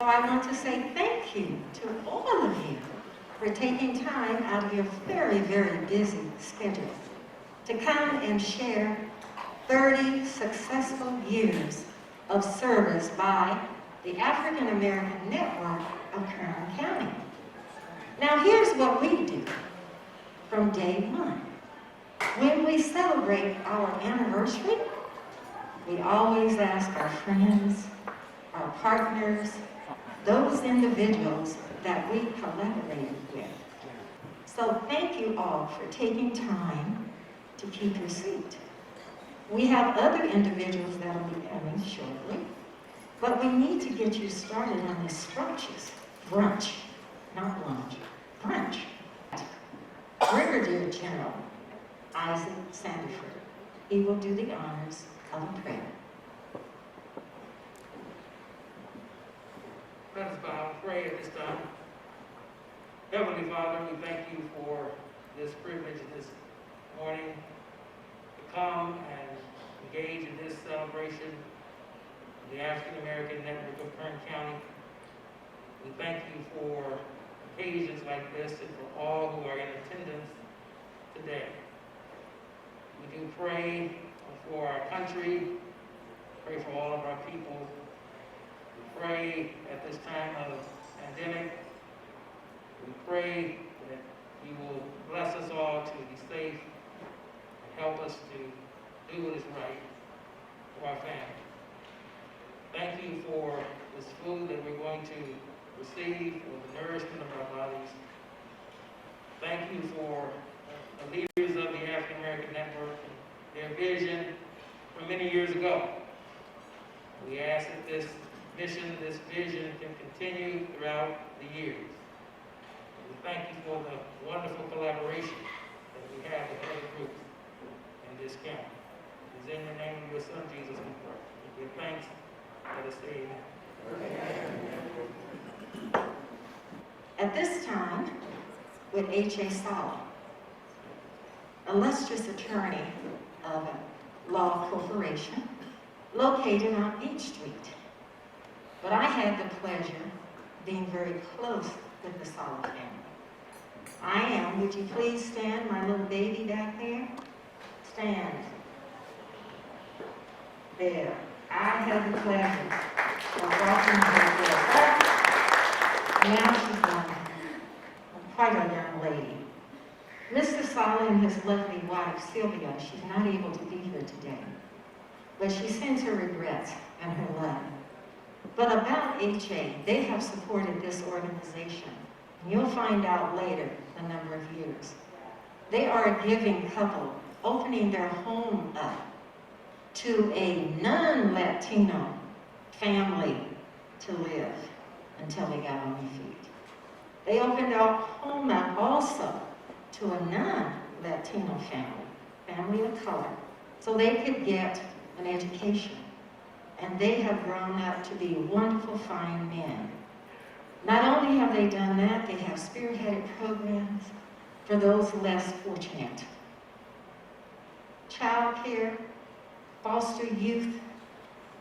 So I want to say thank you to all of you for taking time out of your very, very busy schedule to come and share 30 successful years of service by the African American Network of Kern County. Now here's what we do from day one. When we celebrate our anniversary, we always ask our friends, our partners, those individuals that we collaborated with. So thank you all for taking time to keep your seat. We have other individuals that will be coming shortly, but we need to get you started on this scrumptious brunch, not lunch, brunch. Brigadier General Isaac Sandiford. He will do the honors of a prayer. Let us bow and pray at this time. Heavenly Father, we thank you for this privilege this morning to come and engage in this celebration of the African American Network of Kern County. We thank you for occasions like this and for all who are in attendance today. We do pray for our country, pray for all of our people. We pray at this time of pandemic. We pray that you will bless us all to be safe and help us to do what is right for our family. Thank you for this food that we're going to receive, for the nourishment of our bodies. Thank you for the leaders of the African American Network and their vision from many years ago. We ask that this mission, this vision can continue throughout the years. We thank you for the wonderful collaboration that we have with other groups in this county. It is in the name of your Son, Jesus, we pray. We give thanks. Let us say amen. At this time, with H.A. Sala, illustrious attorney of a law corporation located on Beach Street. But I had the pleasure of being very close with the Sala family. I am, would you please stand, my little baby back there? Stand. There. I had the pleasure of walking her there. Now she's quite a young lady. Mr. Sala and his lovely wife, Sylvia, she's not able to be here today, but she sends her regrets and her love. But about HA, they have supported this organization. And you'll find out later the number of years. They are a giving couple, opening their home up to a non-Latino family to live until they got on their feet. They opened our home up also to a non-Latino family of color, so they could get an education. And they have grown up to be wonderful, fine men. Not only have they done that, they have spearheaded programs for those less fortunate. Child care, foster youth,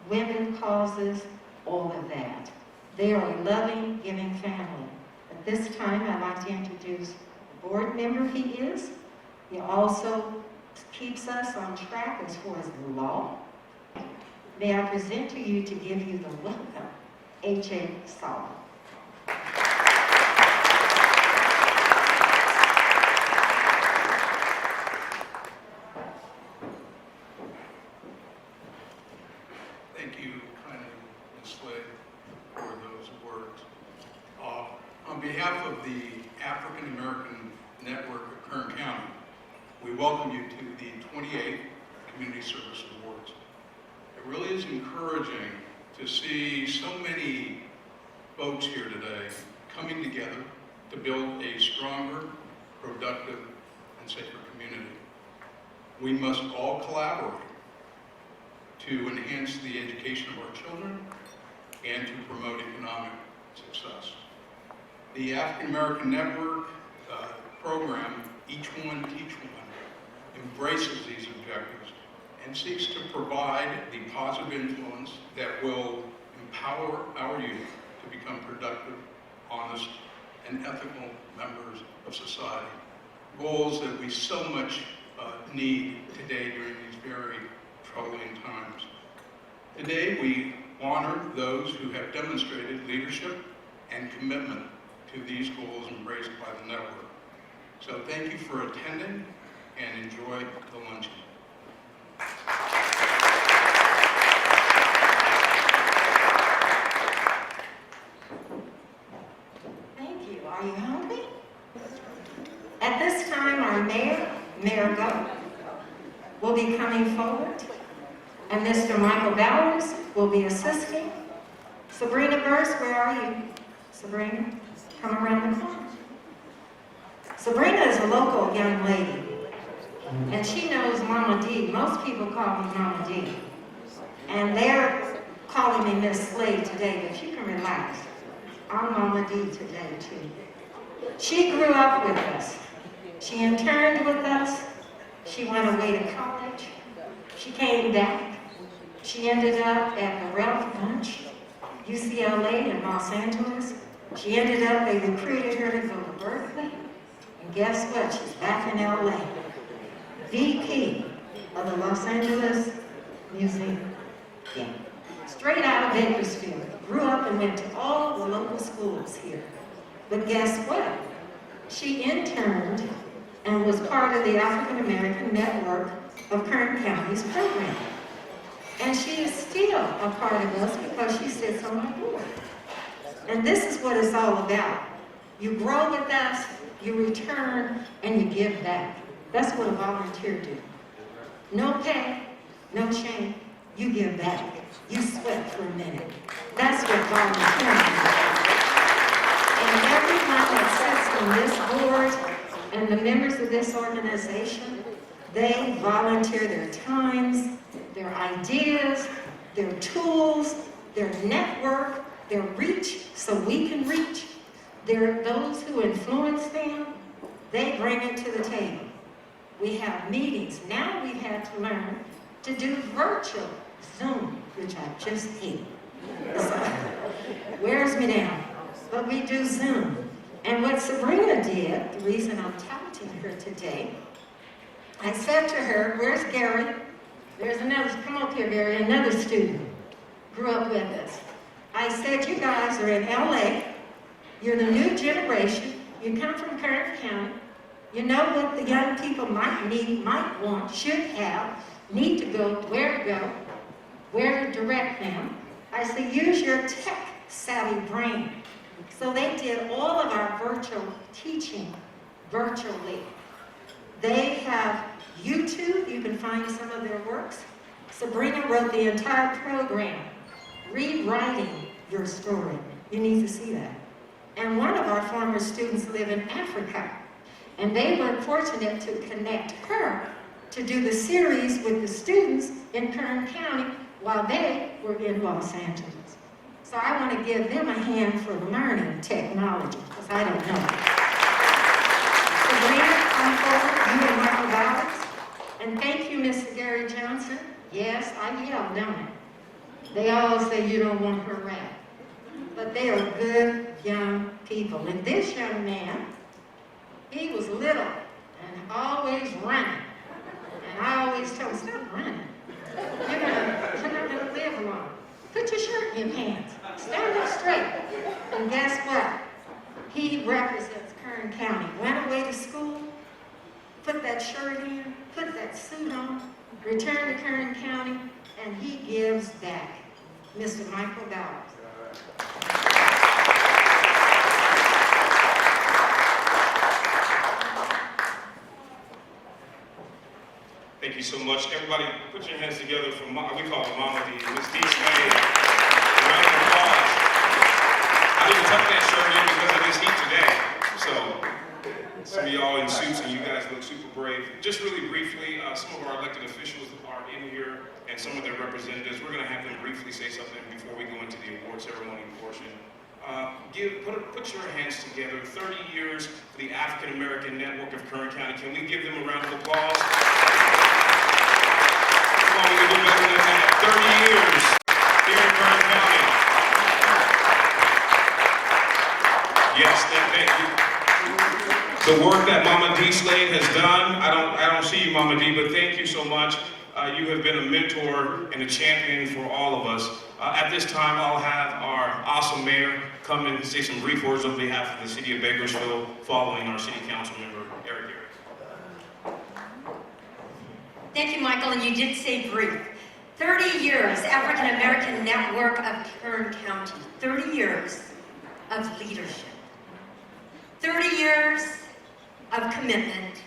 women causes, all of that. They are a loving, giving family. At this time, I'd like to introduce the board member he is. He also keeps us on track as far as the law. May I present to you to give you the welcome, H.A. Sala. Thank you kindly, Ms. Slade, for those words. On behalf of the African American Network of Kern County, we welcome you to the 28th Community Service Awards. It really is encouraging to see so many folks here today coming together to build a stronger, productive, and safer community. We must all collaborate to enhance the education of our children and to promote economic success. The African American Network program, Each One Teach One, embraces these objectives and seeks to provide the positive influence that will empower our youth to become productive, honest, and ethical members of society. Goals that we so much need today during these very troubling times. Today, we honor those who have demonstrated leadership and commitment to these goals embraced by the network. So thank you for attending and enjoy the luncheon. Thank you. Are you hungry? At this time, our Mayor Go, will be coming forward, and Mr. Michael Bowers will be assisting. Sabrina Burst, where are you? Sabrina, come around the corner. Sabrina is a local young lady, and she knows Mama D. Most people call me Mama D. And they're calling me Miss Slade today, but you can relax. I'm Mama D today, too. She grew up with us. She interned with us. She went away to college. She came back. She ended up at the Ralph Bunch, UCLA in Los Angeles. She ended up, they recruited her to go to Berkeley. And guess what? She's back in LA. VP of the Los Angeles Museum. Yeah. Straight out of Bakersfield. Grew up and went to all the local schools here. But guess what? She interned and was part of the African American Network of Kern County's program. And she is still a part of us because she sits on my board. And this is what it's all about. You grow with us, you return, and you give back. That's what a volunteer do. No pay, no shame, you give back. You sweat for a minute. That's what volunteering is. And everyone that sits on this board and the members of this organization, they volunteer their times, their ideas, their tools, their network, their reach, so we can reach. Those who influence them, they bring it to the table. We have meetings. Now we've had to learn to do virtual Zoom, which I just hate. Wears me down. But we do Zoom. And what Sabrina did, the reason I'm touting her today, I said to her, where's Gary? There's another, come up here, Gary, another student. Grew up with us. I said, you guys are in LA. You're the new generation. You come from Kern County. You know what the young people might need, might want, should have, need to go, where to direct them. I said, use your tech-savvy brain. So they did all of our virtual teaching virtually. They have YouTube, you can find some of their works. Sabrina wrote the entire program, Rewriting Your Story. You need to see that. And one of our former students live in Africa. And they were fortunate to connect her to do the series with the students in Kern County while they were in Los Angeles. So I want to give them a hand for learning technology, because I don't know. Sabrina, come forward, you and Michael Bowers. And thank you, Mr. Gary Johnson. Yes, I yelled, don't I? They all say you don't want her around. But they are good young people. And this young man, he was little and always running. And I always tell him, stop running. You're not going to live long. Put your shirt in your pants. Stand up straight. And guess what? He represents Kern County. Went away to school, put that shirt in, put that suit on, returned to Kern County, and he gives back. Mr. Michael Bowers. Thank you so much. Everybody, put your hands together for, we call her Mama D, Miss D. Slade. Round of applause. I didn't tuck that shirt in because of this heat today. So, some of y'all in suits and you guys look super brave. Just really briefly, some of our elected officials are in here and some of their representatives. We're going to have them briefly say something before we go into the award ceremony portion. Put your hands together. 30 years for the African American Network of Kern County. Can we give them a round of applause? Come on, we can do better than that. 30 years here in Kern County. the work that Mama D. Slade has done. I don't see you, Mama D, but thank you so much. You have been a mentor and a champion for all of us. At this time, I'll have our awesome mayor come and say some brief words on behalf of the city of Bakersfield, following our city council member, Eric Garrett. Thank you, Michael, and you did say brief. 30 years, African American Network of Kern County. 30 years of leadership. 30 years of commitment.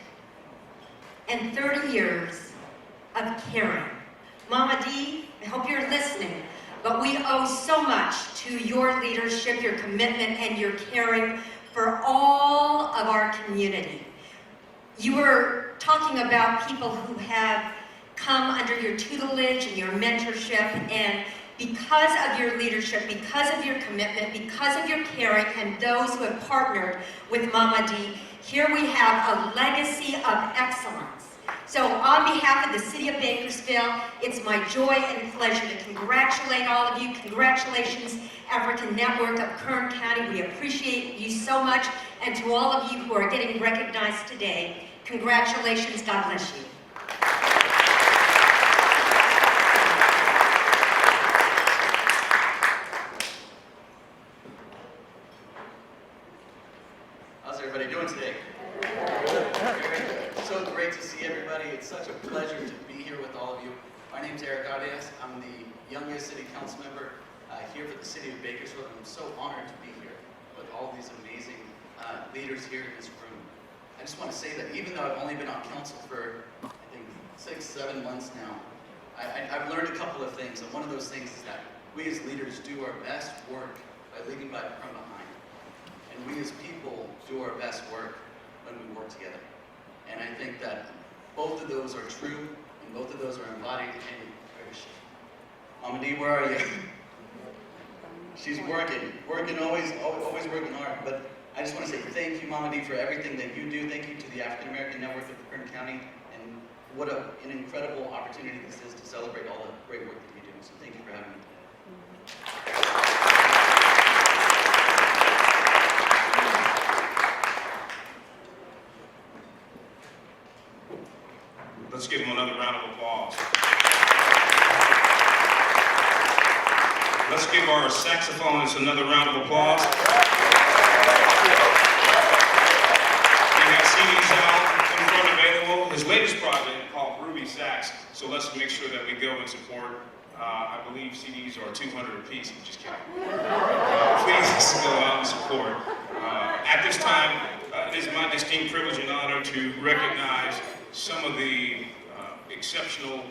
And 30 years of caring. Mama D, I hope you're listening, but we owe so much to your leadership, your commitment, and your caring for all of our community. You were talking about people who have come under your tutelage and your mentorship, and because of your leadership, because of your commitment, because of your caring, and those who have partnered with Mama D, here we have a legacy of excellence. So on behalf of the City of Bakersfield, it's my joy and pleasure to congratulate all of you. Congratulations, African Network of Kern County. We appreciate you so much. And to all of you who are getting recognized today, congratulations. God bless you. How's everybody doing today? So great to see everybody. It's such a pleasure to be here with all of you. My name is Eric Arias. I'm the youngest city council member here for the city of Bakersfield. I'm so honored to be here with all these amazing leaders here in this room. I just want to say that even though I've only been on council for, I think, 6-7 months now, I've learned a couple of things. And one of those things is that we as leaders do our best work by leading from behind. And we as people do our best work when we work together. And I think that both of those are true, and both of those are embodied in Mama D, where are you? She's working, always working hard. But I just want to say thank you, Mama D, for everything that you do. Thank you to the African American Network of Kern County, and what an incredible opportunity this is to celebrate all the great work that you do. So thank you for having me today. Let's give him another round of applause. Let's give our saxophonist another round of applause. We have CDs out in front available. His latest project called Ruby Sax. So let's make sure that we go and support. I believe CDs are 200 apiece. Just kidding. Please go out and support. At this time, it is my distinct privilege and honor to recognize some of the exceptional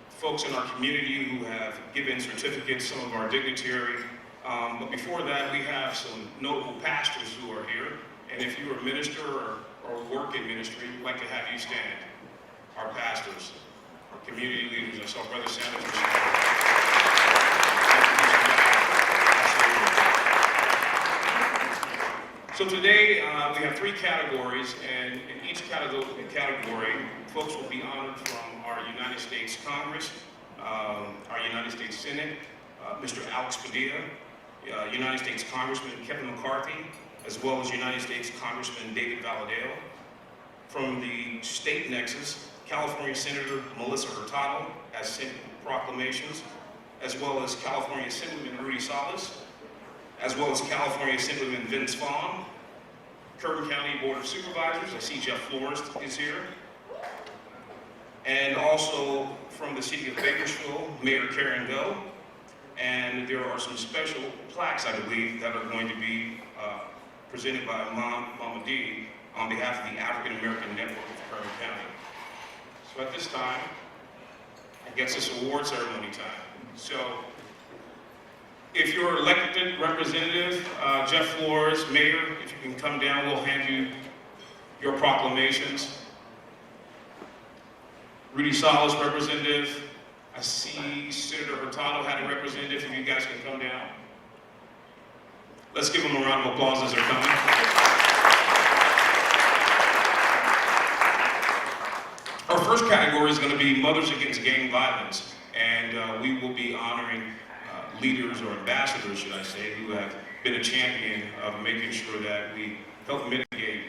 folks in our community who have given certificates, some of our dignitary. But before that, we have some notable pastors who are here. And if you're a minister or work in ministry, we'd like to have you stand. Our pastors, our community leaders. I saw Brother Sanders. So today, we have 3 categories, and in each category, folks will be honored from our United States Congress, our United States Senate, Mr. Alex Padilla, United States Congressman Kevin McCarthy, as well as United States Congressman David Valadao. From the state nexus, California Senator Melissa Hurtado has sent proclamations, as well as California Assemblyman Rudy Salas, as well as California Assemblyman Vince Vaughn, Kern County Board of Supervisors, I see Jeff Flores is here, and also from the city of Bakersfield, Mayor Kern. And there are some special plaques, I believe, that are going to be presented by Mama D on behalf of the African American Network of Kern County. So at this time, I guess it's award ceremony time. So if you're elected representative, Jeff Flores, Mayor, if you can come down, we'll hand you your proclamations. Rudy Salas, representative. I see Senator Hurtado had a representative, if you guys can come down. Let's give them a round of applause as they're coming. Our first category is going to be Mothers Against Gang Violence, and we will be honoring leaders or ambassadors, should I say, who have been a champion of making sure that we help mitigate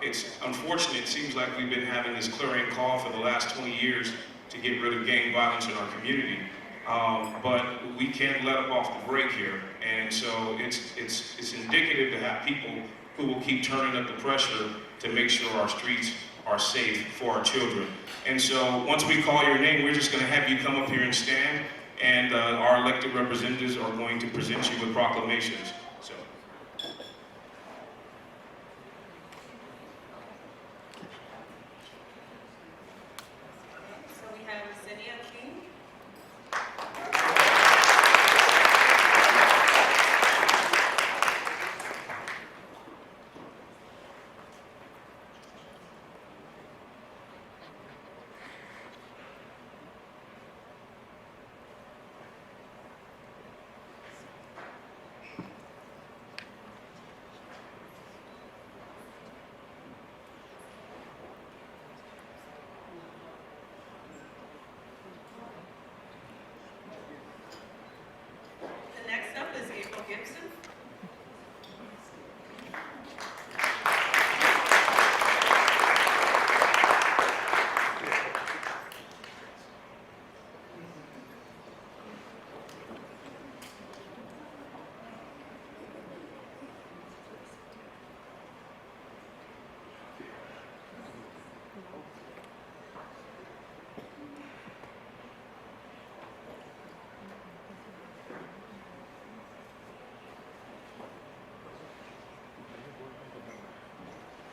It's unfortunate, it seems like we've been having this clarion call for the last 20 years to get rid of gang violence in our community. But we can't let up off the brake here. And so it's indicative to have people who will keep turning up the pressure to make sure our streets are safe for our children. And so once we call your name, we're just going to have you come up here and stand, and our elected representatives are going to present you with proclamations. So. So we have Zinnia King. The next up is April Gibson.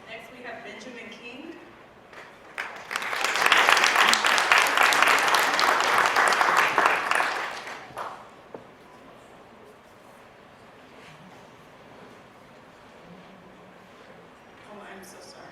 Next we have Benjamin King. Oh, I'm so sorry.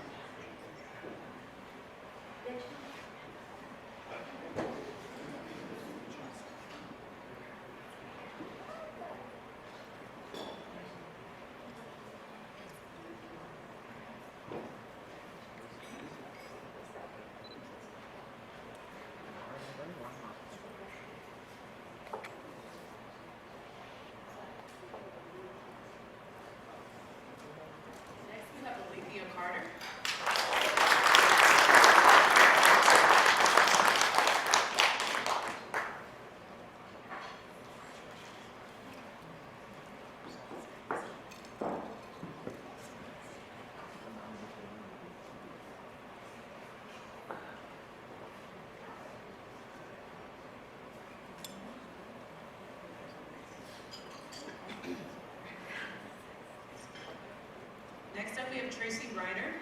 Next we have Olivia Carter. Next up we have Tracy Reiner.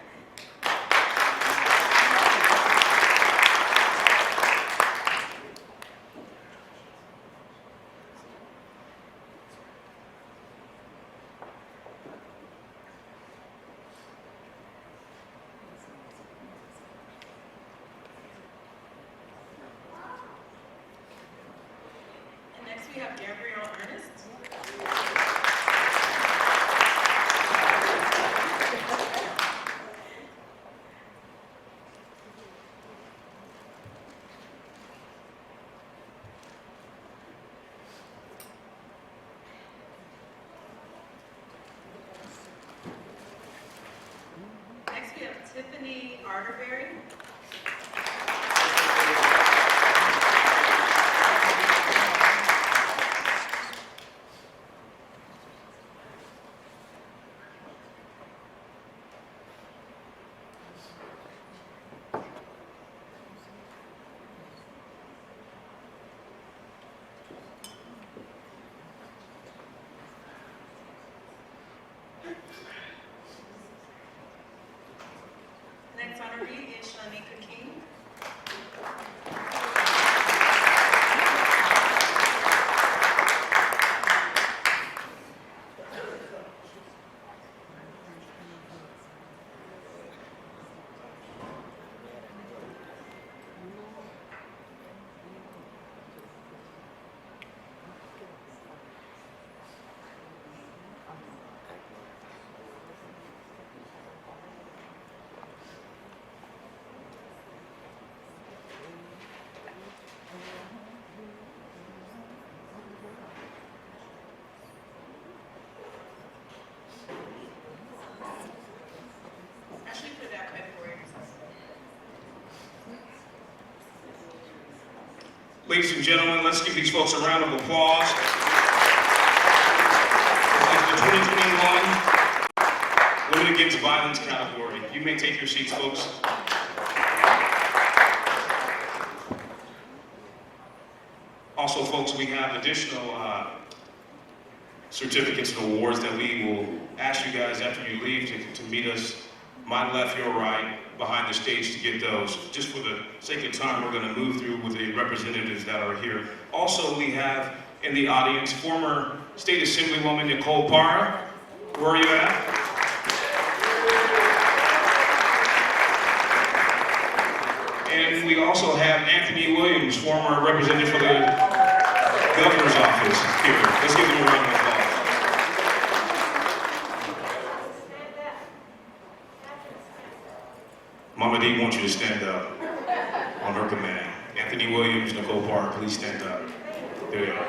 And next we have Gabrielle Ernest. Next we have Tiffany Arterberry. Next honoree is Shanika King. Ladies and gentlemen, let's give these folks a round of applause. This is the 2021 Women Against Violence category. You may take your seats, folks. Also, folks, we have additional certificates and awards that we will ask you guys after you leave to meet us, my left, your right, behind the stage to get those. Just for the sake of time, we're going to move through with the representatives that are here. Also, we have in the audience former State Assemblywoman Nicole Parra. Where are you at? And we also have Anthony Williams, former representative for the governor's office here. Let's give them a round of applause. Mama D wants you to stand up on her command. Anthony Williams, Nicole Parra, please stand up. There you are.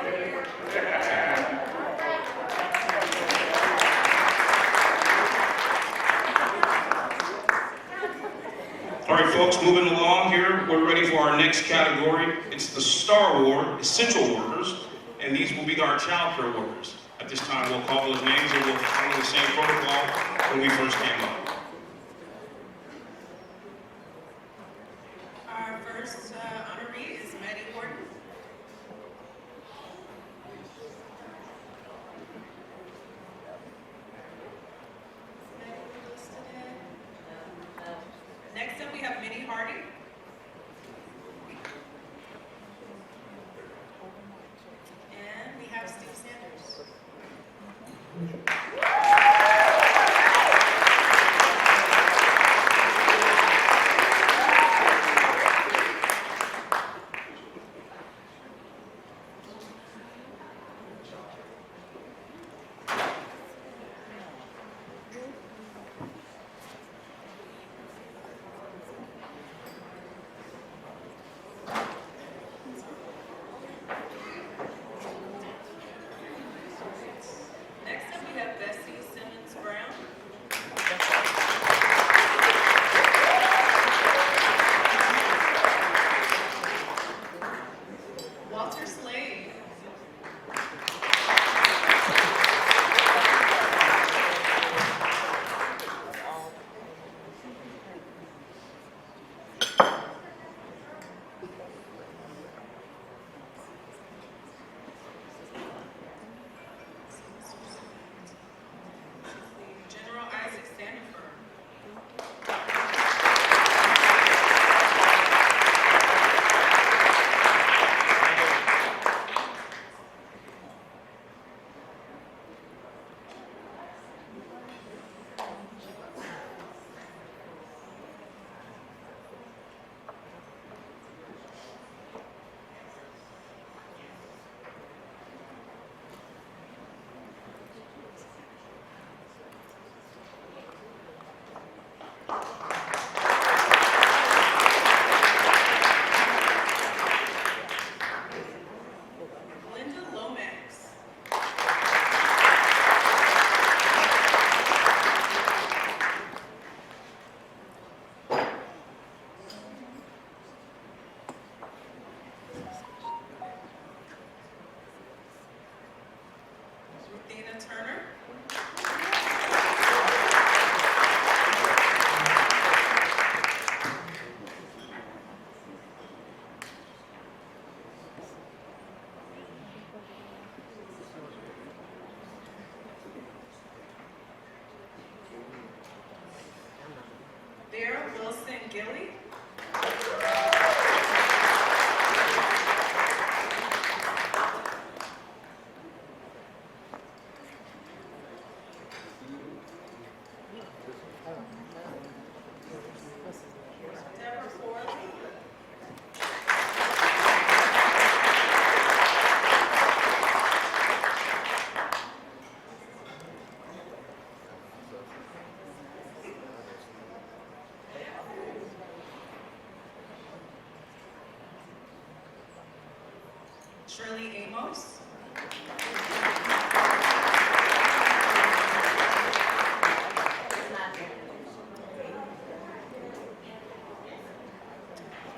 All right, folks, moving along here, we're ready for our next category. It's the Star Award, Essential Workers, and these will be our child care workers. At this time, we'll call those names and we'll follow the same protocol when we first came up. Our first honoree is Maddie Horton. Next up, we have Minnie Hardy. And we have Steve Sanders. Next up, we have Bessie Simmons Brown. Walter Slade. General Isaac Standiford. Linda Lomax. Ruthina Turner. Vera Wilson Gilly. Deborah Forley. Shirley Amos.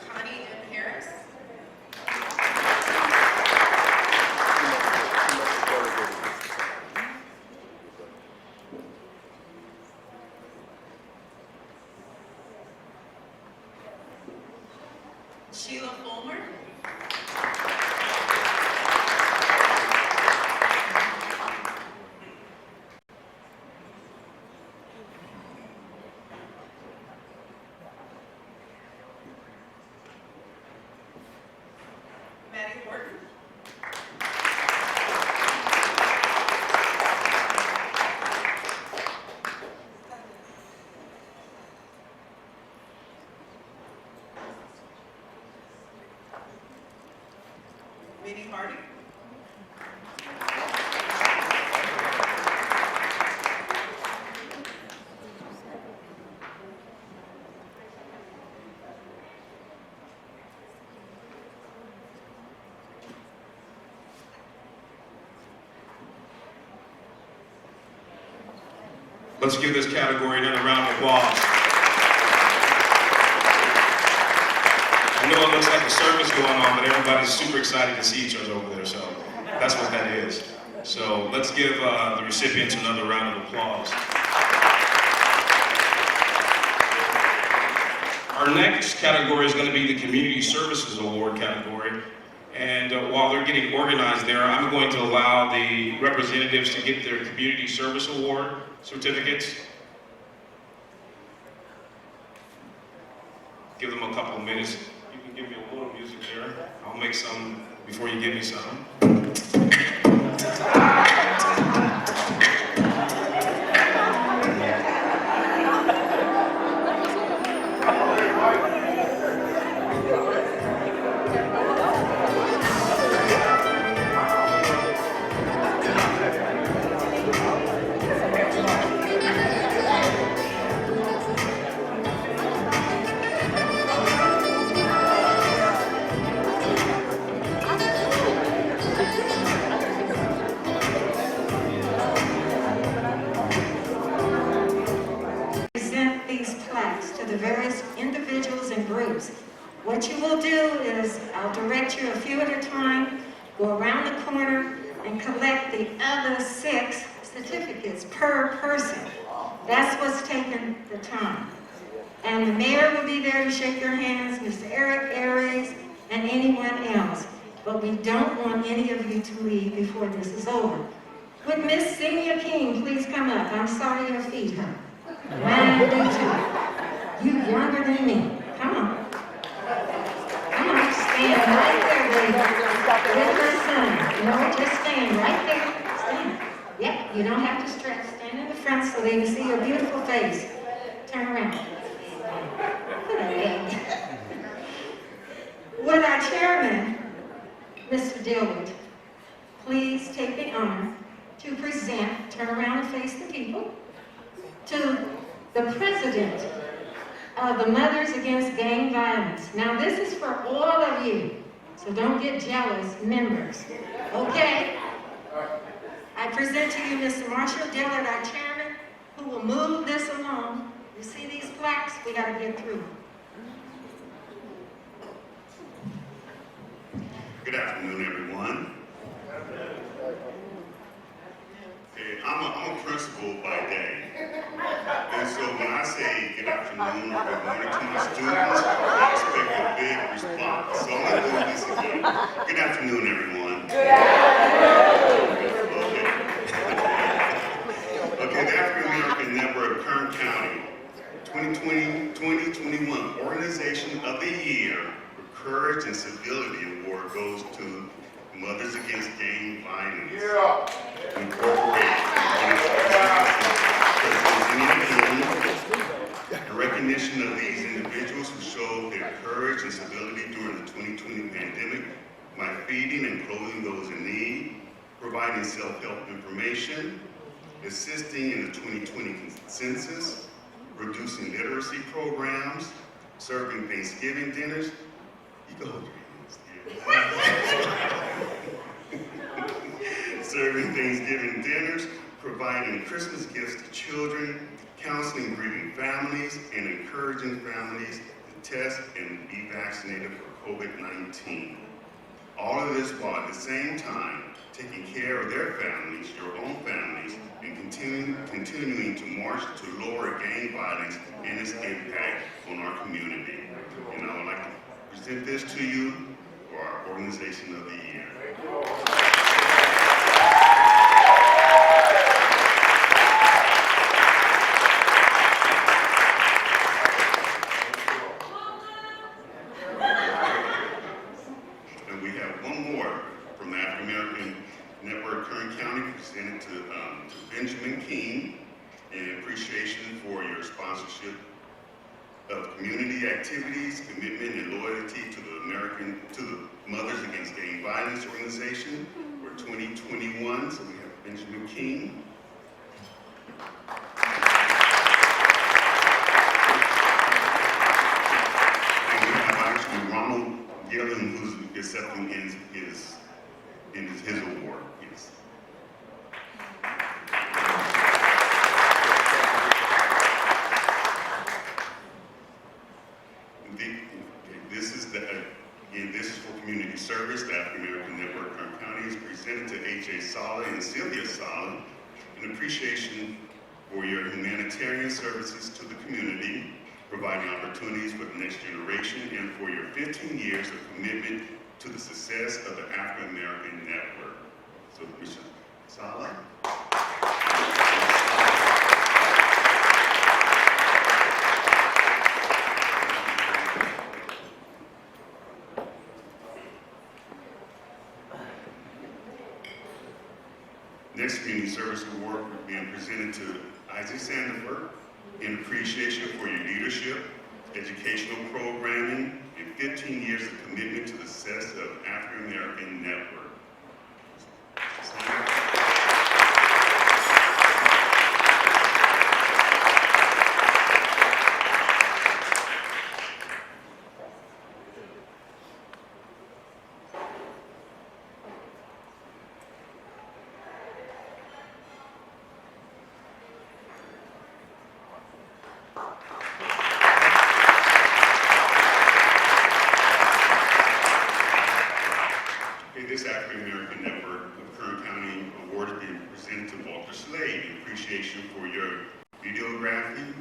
Connie M. Harris. Sheila Fulmer. Maddie Horton. Minnie Hardy. Let's give this category another round of applause. I know it looks like a service going on, but everybody's super excited to see each other over there, so that's what that is. So let's give the recipients another round of applause. Our next category is going to be the Community Services Award category. And while they're getting organized there, I'm going to allow the representatives to get their Community Service Award certificates. Give them a couple of minutes. You can give me a little music there. I'll make some before you give me some. Present these plaques to the various individuals and groups. What you will do is, I'll direct you a few at a time, go around the corner and collect the other 6 certificates per person. That's what's taking the time. And the mayor will be there to shake your hands, Mr. Eric Aries, and anyone else. But we don't want any of you to leave before this is over. Would Miss Celia King please come up? I'm sorry your feet hurt. Mine do too. You younger than me. Come on. Come on, stand right there, baby. With my son. No, just stand right there. Stand. Yep, you don't have to stretch. Stand in the front so they can see your beautiful face. Turn around. Look at that. Would our chairman, Mr. Dillard, please take the honor to present, turn around and face the people, to the president of the Mothers Against Gang Violence. Now this is for all of you, so don't get jealous, members, okay? I present to you Mr. Marshall Dillard, our chairman, who will move this along. You see these plaques? We gotta get through them. Good afternoon, everyone. Okay, I'm a principal by day. And so when I say good afternoon or good morning to my students, I expect a big response. So I'm going to do this again. Good afternoon, everyone. Good afternoon. Okay, the African American Network of Kern County 2020-2021 Organization of the Year for Courage and Civility Award goes to Mothers Against Gang Violence. Incorporated. A recognition of these individuals who showed their courage and civility during the 2020 pandemic by feeding and clothing those in need, providing self-help information, assisting in the 2020 census, reducing literacy programs, serving Thanksgiving dinners. You can hold your hands. Serving Thanksgiving dinners, providing Christmas gifts to children, counseling grieving families, and encouraging families to test and be vaccinated for COVID-19. All of this while at the same time taking care of their families, your own families, and continuing to march to lower gang violence and its impact on our community. And I would like to present this to you for our Organization of the Year. And we have one more from the African American Network Kern County, presented to Benjamin King, in appreciation for your sponsorship of community activities, commitment, and loyalty to the Mothers Against Gang Violence organization for 2021. So we have Benjamin King. And we have actually Ronald Gillen, who's accepting his award. Yes. This is for community service. The African American Network Kern County is presented to H.A. Sala and Sylvia Sala in appreciation for your humanitarian services to the community, providing opportunities for the next generation, and for your 15 years of commitment to the success of the African American Network. So, Mr. Sala. Next Community Service Award being presented to Isaac Sandiford in appreciation for your leadership, educational programming, and 15 years of commitment to the success of African American Network. This African American Network of Kern County Award is being presented to Walter Slade in appreciation for your videography,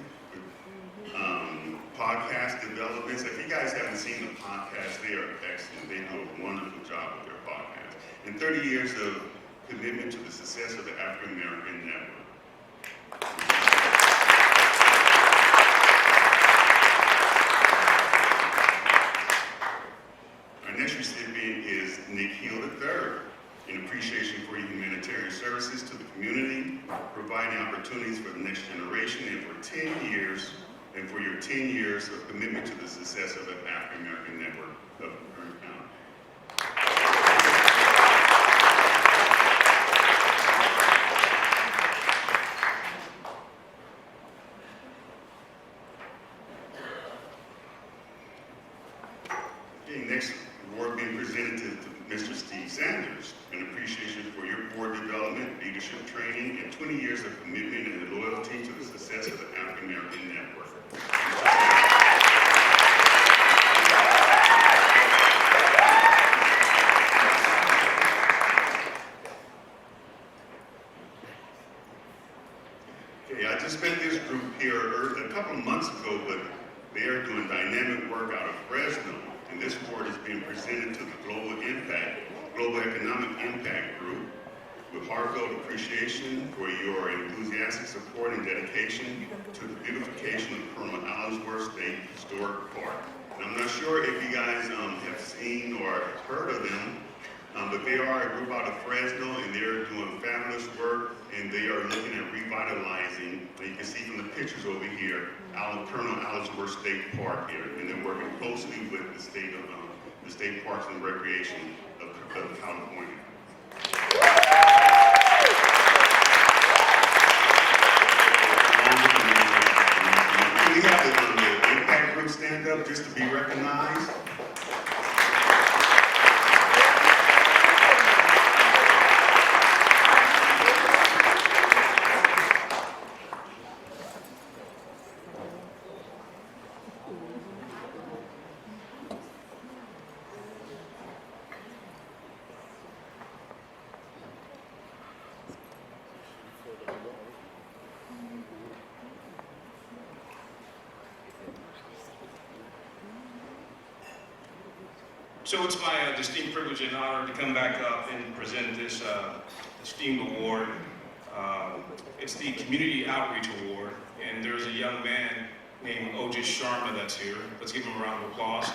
podcast developments. If you guys haven't seen the podcast, they are excellent. They do a wonderful job with their podcast. And 30 years of commitment to the success of the African American Network. Our next recipient is Nick Hill III, in appreciation for your humanitarian services to the community, providing opportunities for the next generation, and for 10 years, and for your 10 years of commitment to the success of the African American Network of Kern County. Okay, next award being presented to Mr. Steve Sanders, in appreciation for your board development, leadership training, and 20 years of commitment and loyalty to the success of the African American Network. Okay, I just met this group here a couple of months ago, but they are doing dynamic work out of Fresno. And this award is being presented to the Global Economic Impact Group, with heartfelt appreciation for your enthusiastic support and dedication to the beautification of Colonel Allensworth State Historic Park. And I'm not sure if you guys have seen or heard of them, but they are a group out of Fresno, and they're doing fabulous work, and they are looking at revitalizing, you can see from the pictures over here, Colonel Allensworth State Park here, and they're working closely with the State Parks and Recreation of California. Can we have the impact group stand up just to be recognized? So it's my distinct privilege and honor to come back up and present this esteemed award. It's the Community Outreach Award, and there's a young man named Otis Sharma that's here. Let's give him a round of applause.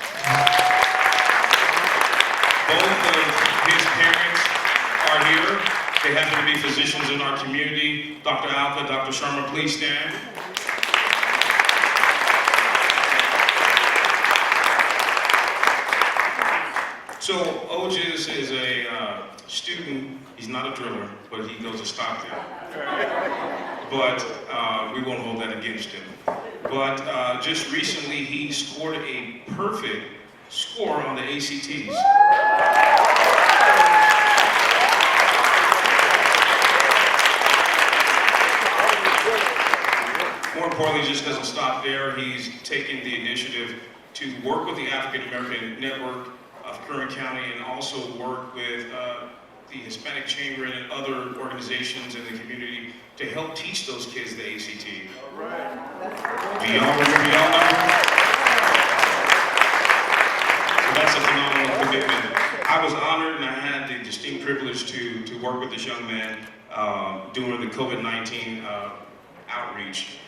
Both of his parents are here. They happen to be physicians in our community. Dr. Alka, Dr. Sharma, please stand. So Otis is a student. He's not a driller, but he goes to Stockton. But we won't hold that against him. But just recently, he scored a perfect score on the ACTs. More importantly, just doesn't stop there. He's taken the initiative to work with the African American Network of Kern County and also work with the Hispanic Chamber and other organizations in the community to help teach those kids the ACT. All right. We all know. So that's a phenomenal commitment. I was honored and I had the distinct privilege to work with this young man during the COVID-19 outreach.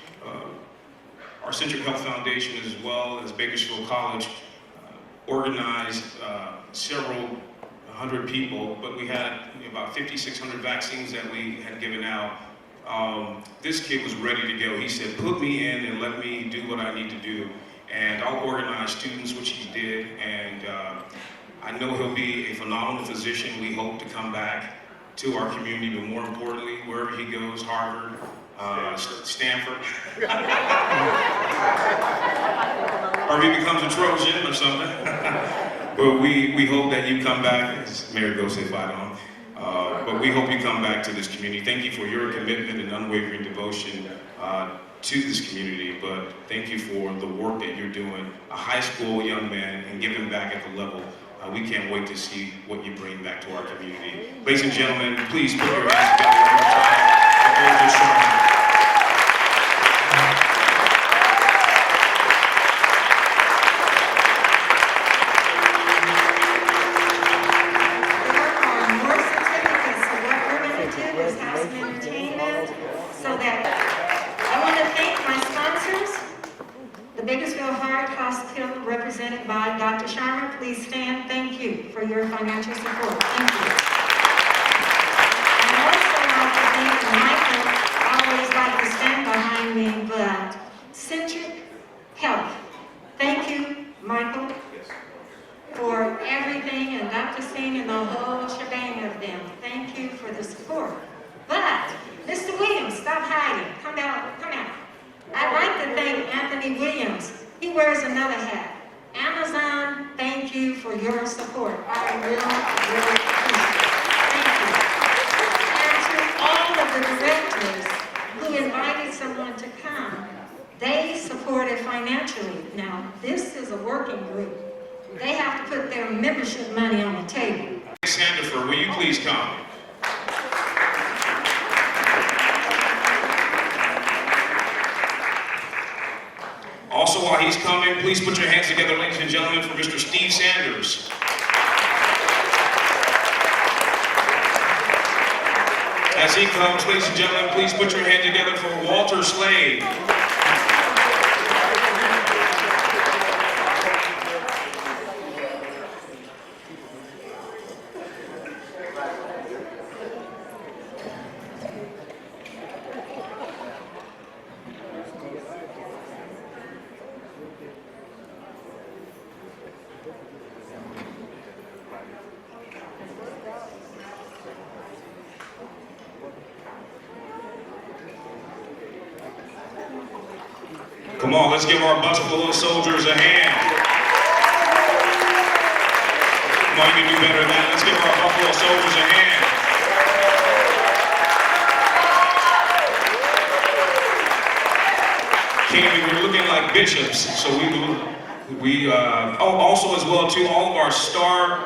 Our Centric Health Foundation, as well as Bakersfield College, organized several hundred people, but we had about 5,600 vaccines that we had given out. This kid was ready to go. He said, put me in and let me do what I need to do. And I'll organize students, which he did. And I know he'll be a phenomenal physician. We hope to come back to our community, but more importantly, wherever he goes, Harvard, Stanford. Or if he becomes a Trojan or something. But we hope that you come back, as Mayor Go said, but we hope you come back to this community. Thank you for your commitment and unwavering devotion to this community, but thank you for the work that you're doing. A high school young man and giving back at the level. We can't wait to see what you bring back to our community. Ladies and gentlemen, please put your hands together one more time for Otis Sharma. Represented by Dr. Sharma, please stand. Thank you for your financial support. Thank you. And also like to thank Michael. I always like to stand behind me, but Centric Health. Thank you, Michael, for everything, and Dr. Singh and the whole shebang of them. Thank you for the support. But Mr. Williams, stop hiding. Come out. Come out. I'd like to thank Anthony Williams. He wears another hat. Amazon, thank you for your support. I really appreciate it. And to all of the directors who invited someone to come, they supported financially. Now, this is a working group. They have to put their membership money on the table. Sandifer, will you please come? Also, while he's coming, please put your hands together, ladies and gentlemen, for Mr. Steve Sanders. As he comes, ladies and gentlemen, please put your hand together for Walter Slade. Come on, let's give our Buffalo soldiers a hand. Come on, you can do better than that. Let's give our Buffalo soldiers a hand. King, we're looking like bishops, so also as well too, all of our star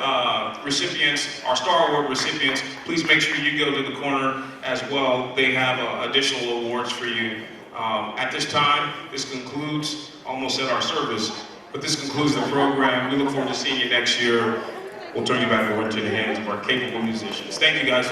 recipients, our Star Award recipients, please make sure you go to the corner as well. They have additional awards for you. At this time, this concludes almost at our service. But this concludes the program. We look forward to seeing you next year. We'll turn you back over into the hands of our capable musicians. Thank you, guys.